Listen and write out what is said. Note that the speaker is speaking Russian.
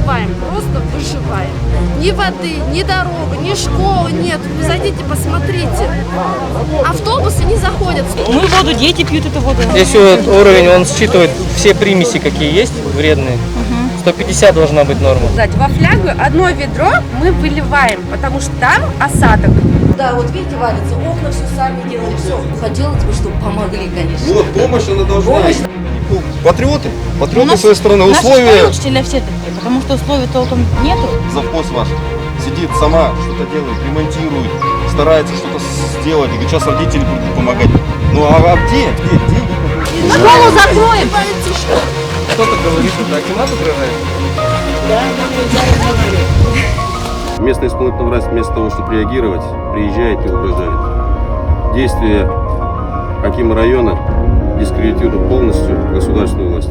выживаем, просто выживаем. Ни воды, ни дорога, ни школы нет. Вы зайдите, посмотрите. Автобусы не заходят. Ну и воду, дети пьют эту воду. Здесь вот уровень, он считывает все примеси, какие есть вредные. 150 должна быть норма. Во флягу одно ведро мы выливаем, потому что там осадок. Да, вот видите, валится, окна все сами делали, все. Хотелось бы, чтобы помогли, конечно. Вот, помощь она должна. Патриоты своей страны, Наши условия. учителя все такие, потому что условий толком нету. Завхоз ваш сидит сама, что-то делает, ремонтирует, старается что-то сделать. И говорит, сейчас родители будут помогать. Ну а где? Деньги? Школу закроем. Кто-то говорит, что так и надо угрожать. Местная исполнительная власть вместо того, чтобы реагировать, приезжает и угрожает. Действия акима района дискредитируют полностью государственную власть.